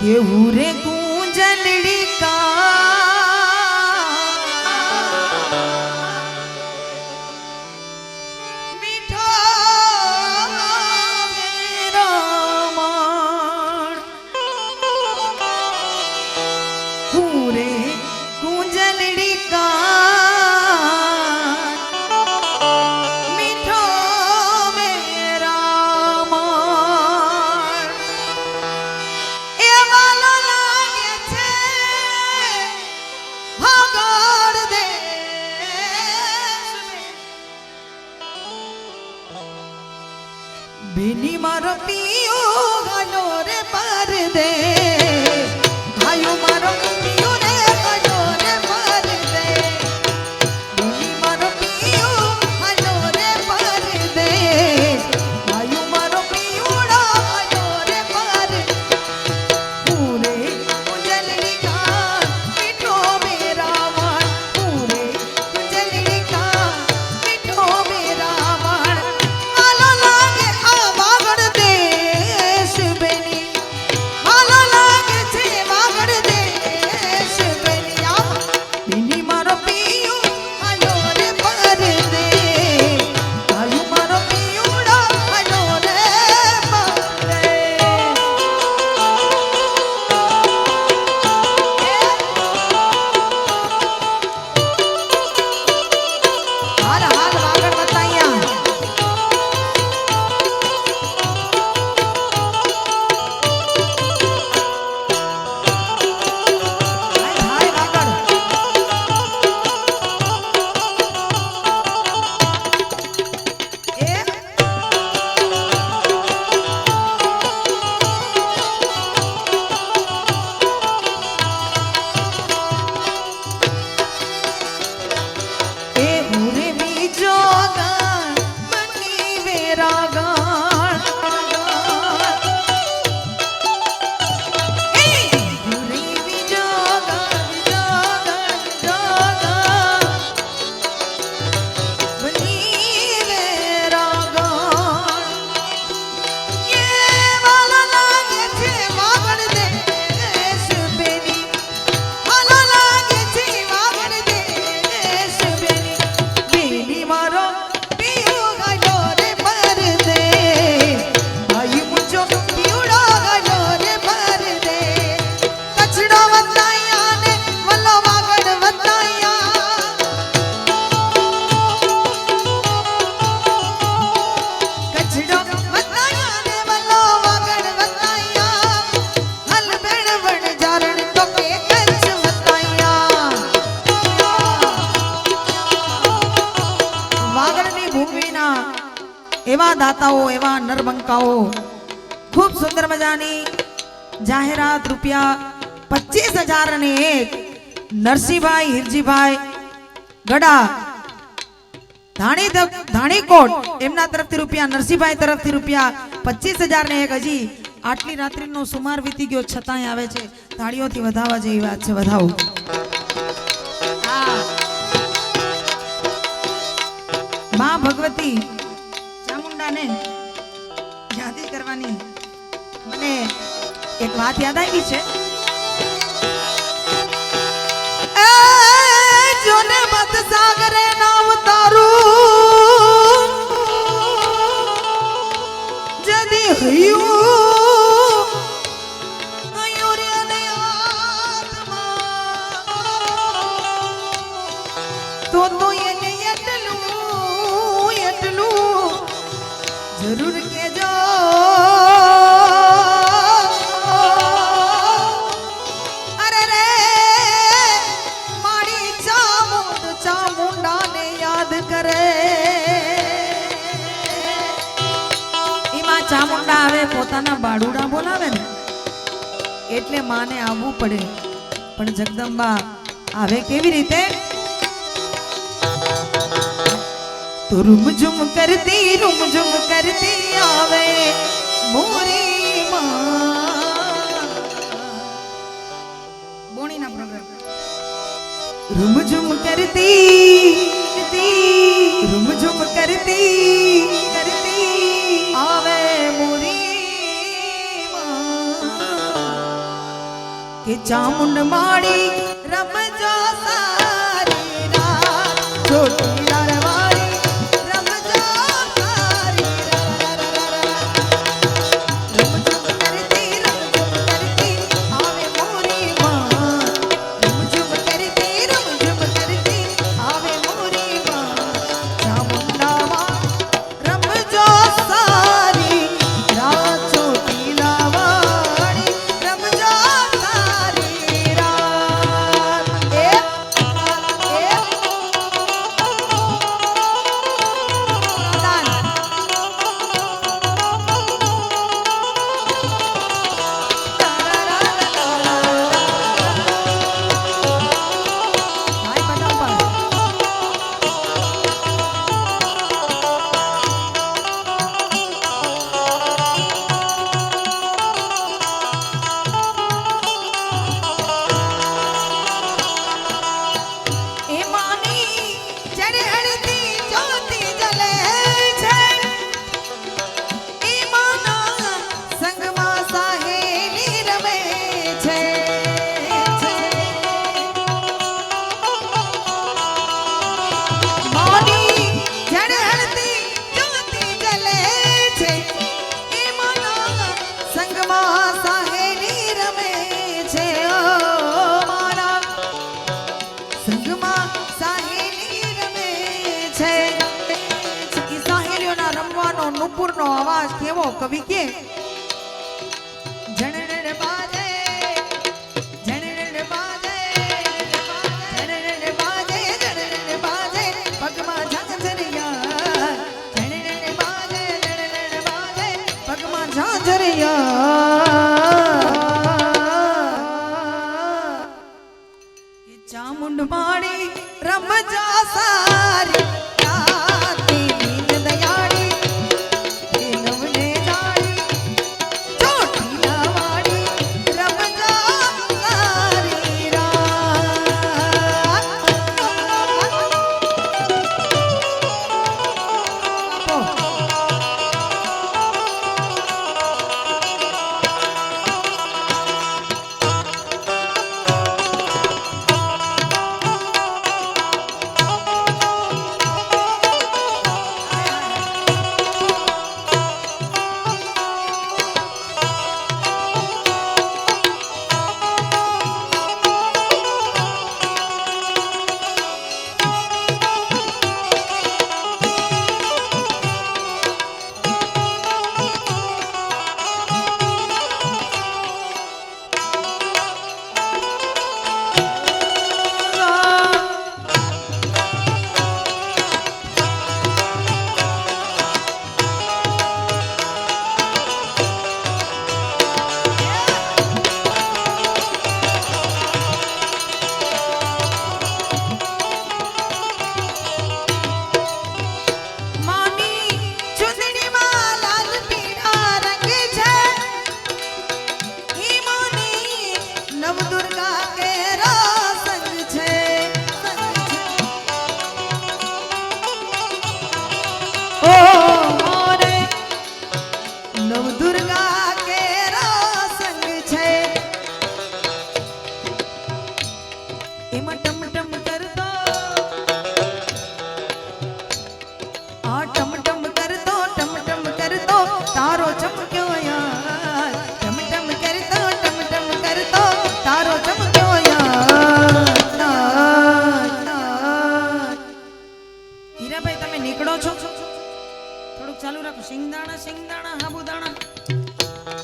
केहू रे गूंजलड़ी का मीठा मेरा मान पूरे गूंजलड़ी का बेनी मारो पियो गालो रे पार दे भाइयों मारो पियो रे गालो रे पार दे बेनी मारो पियो गालो रे पार दे भाइयों मारो पियो गालो रे पार पूरे कुंजलड़ी का मीठो मेरा मान पूरे कुंजलड़ी का मीठो मेरा मान आलो लागे एवा दाताओ एवा नरबंकाओ खूब सुंदर मजानी जाहेरात रुपया 25,000 ने एक नरसिंहभाई हिरजीभाई गड़ा धाणीकोट एमना तरफथी रुपया नरसिंहभाई तरफथी रुपया 25,000 ने एक हजी आटली रात्रिनो सुमार वीती गयो छतांय आवे छे ताळीओथी વધાવા જેવી વાત છે વધાવો मां भगवती ने यादी करवानी मने एक बात याद आई छे ए जोने मत सागरे नाव तारू जदी हयू तो ये एटलू जरूर के जो अरे रे मारी चामुंडा ने याद करे इमा चामुंडा आवे पोताना बाडूडा बोलावे ने એટલે માને આવવું પડે પણ જગદંબા આવે કેવી રીતે तो रुम झुम करती आवे मोरी मां बोणी ना प्रोग्राम रुम झुम करती आवे मोरी मां કે ચામુંડ માડી રમજો સારી રાત છોટી લાડવાળી રમજો સારી રમઝમ કરતી આવે મોરી માં રમઝમ કરતી આવે મોરી માં ચામુંડામાં રમજો સારી રાત છોટી લાડવાળી રમજો સારી રાત એ નુપુરનો અવાજ કેવો કવિ કે જણણ બાજે જણણ બાજે જણણ બાજે જણણ બાજે પગમાં ઝાંઝરિયા જણણ બાજે પગમાં ઝાંઝરિયા કે ચામુંડ માડી રમજા સારી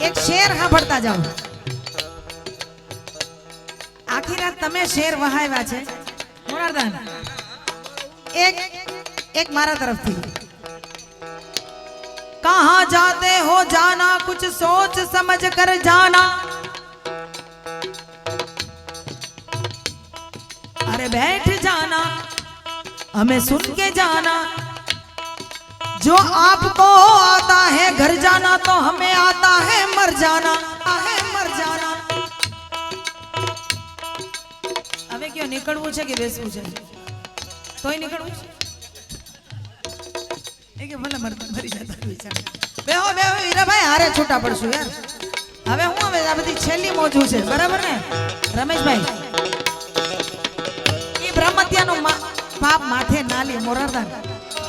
એક શેર સાંભળતા જાઓ. આખી રાત તમે શેર વહાવ્યા છે મોરારદાન. એક મારા તરફથી कहाँ जाते हो जाना कुछ सोच समझ कर जाना अरे बैठ जाना हमें सुन के जाना जो आपको आता है घर जाना तो हमें आता है मर जाना હવે ક્યાં નીકળવું છે કે બેસવું છે તોય નીકળવું છે એ કે ભલે મરી જતા બેહો હીરા ભાઈ હારે છૂટા પડશું યાર હવે હું હવે આ બધી છેલ્લી મોજું છે બરાબર ને રમેશભાઈ એ બ્રહ્મત્યાનું પાપ માથે નાલી મોરારદાન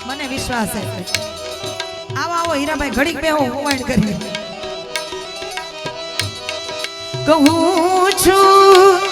મને વિશ્વાસ છે આવો આવો હીરાભાઈ ઘડીક બેહો હોવાણ કરીએ કહું છું